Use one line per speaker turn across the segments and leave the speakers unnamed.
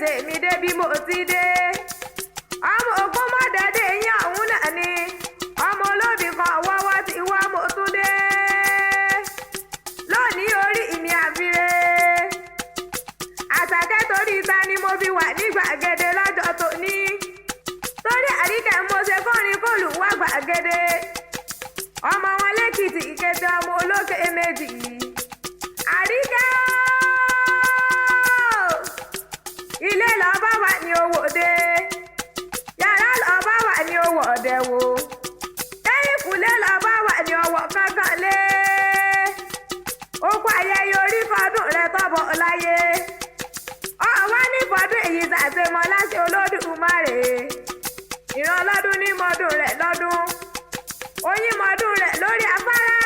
tèmi dé bí mo ti dé. Ọmọ ogun má dẹ́dẹ́ yín ọ̀hún náà ni. Ọmọ olóbì kan wọ́wọ́ ti wá mo tún dé. Lónìí orí ìní àfiré. Àṣàkẹ́ torí ta ni mo fi wà ní gbàgede lọ́jọ́ tòní. Torí Àríkẹ́ mo ṣe kọrin kóòlù wá gbàgede. Ọmọ wọn lẹ́kìtì Ìkété ọmọ olókè méjì. Àríkẹ́ ilé lọ́ba wà ní owó dé. Yàrá lọ́ba wà ní owó ọ̀dẹ̀ wò. Ẹ̀yìnkùlé lọ́ba wà ní ọwọ́ kankan lé. Oko ayẹyẹ orí fọdún rẹ tọ́bọ̀ láyé. Ọ̀wá ní fọdún èyí ṣàṣemọ láṣẹ Olódùmarè. Ìran lọ́dún ní mọ́dún rẹ̀ lọ́dún. Oyin mọ́dún rẹ̀ lórí afárá.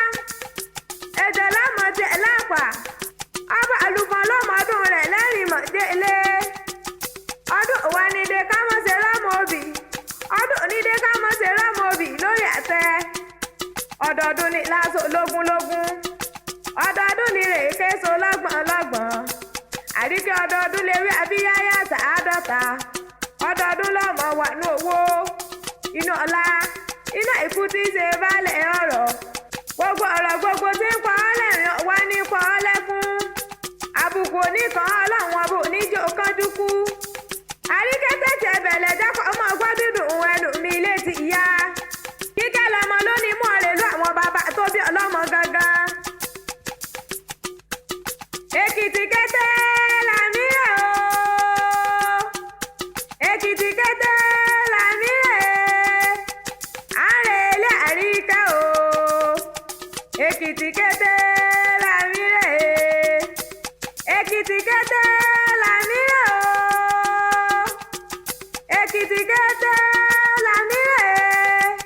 Ẹ̀jẹ̀ lámọ̀tì ẹ̀ lápá. Ọba àlùfọ́n ló mọ́dún rẹ̀ lẹ́rìn mọ̀délé. Ọdún wa ní de ká mọ̀ ṣe rámọ̀ òbí. Ọdún ní de ká mọ̀ ṣe rámọ̀ òbí lórí àtẹ. Ọdọọdún ní láṣọ lógúnlógún. Ọdọọdún ní rèéké so lọ́gbọ̀n. Àríkẹ́ ọdọọdún lè rí abíyáyá àtàádọ́ta. Ọdọọdún lọ́mọ wà ní owó. Inú ọlá. Iná ikú tí ṣe bálẹ̀ ọ̀rọ̀. Gbogbo ọ̀rọ̀ gbogbo tí ń pa ọ́ lẹ́rìn wá ní pa ọ́ lẹ́kún. Àbùkù oníkan ọlọ́run ọba oníjó kánjú kú. Àríkẹ́ tẹ̀tẹ̀ bẹ̀lẹ̀ jákọ̀ ọmọ ọgbọ́n dídùn ẹnu mi létí ìyá. Kíkẹ́ lọmọ lónìí mú ọ̀rẹ́ lú àwọn bàbá tó bí ọlọ́mọ gangan. Èkìtì kété làmí rẹ̀ o. Èkìtì kété làmí rẹ̀. Àrèlé Àríkẹ́ o. Èkìtì kété làmí rẹ̀. Èkìtì kété làmí rẹ̀ o. Èkìtì kété làmí rẹ̀.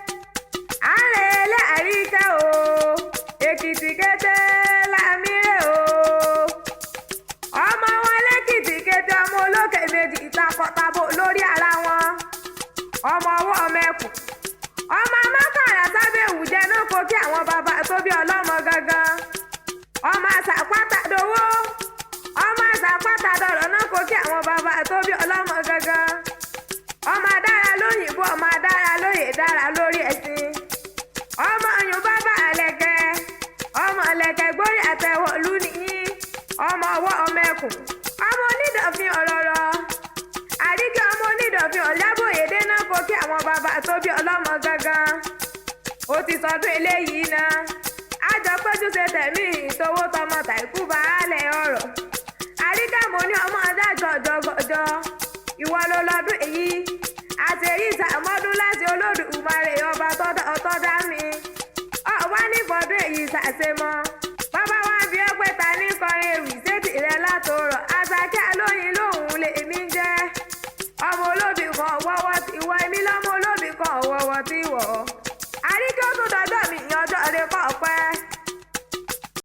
Àrèlé Àríkẹ́ o. Èkìtì kété làmí rẹ̀ o. Ọmọ wọn lẹ́kìtì kété ọmọ olókè méjì takọtabo lórí ara wọn. Ọmọ ọwọ́ mẹ́kùn. Ọmọ mọ́kànlá sábẹ́ ìwùjẹ náà kò kí àwọn bàbá tó bí ọlọ́mọ gangan. Ọmọ àṣàpátá dowó. Ọmọ àṣàpátá dọ̀rọ̀ náà kò kí àwọn bàbá tó bí ọlọ́mọ gangan. Ọmọ adára lóyìnbó ọmọ adára lóyè dára lórí ẹ̀sìn. Ọmọ ọyún bàbá àlẹ̀kẹ́. Ọmọ àlẹ̀kẹ́ gbórí àtẹ̀wọ̀lú nìyí. Ọmọ ọwọ́ ọmọ ẹkùn. Ọmọ onídọ̀fin ọ̀rọ̀rọ̀. Àríkẹ́ ọmọ onídọ̀fin ọ̀lábòyédé náà kò kí àwọn bàbá tó bí ọlọ́mọ gangan. Ó ti sọdún eléyìí náà. Àjọ péjú ṣe tẹ̀mí ìtòwó tọmọ tàìkú baálẹ̀ ọ̀rọ̀. Àríkẹ́ mo ní ọmọ adájọ́ ọ̀jọ̀gọ̀jọ̀. Ìwọ ló lọ́dún èyí. Àti èyí ṣàmọ́dún láti Olódùmarè ọba tọ́dọ̀ dá mi. Ọ̀wá ní fọdún èyí ṣàṣemọ́. Bàbá wa bí ẹ pé ta ní kọrin ewì sétí rẹ̀ látòrọ̀. Àṣàkẹ́ alóyin lòun lè mí jẹ́. Ọmọ olóbì kan wọ́wọ́ ti wọ èmi lọ́mọ olóbì kan wọ́wọ́ ti wọ̀. Àríkẹ́ ó tún dọ̀dọ̀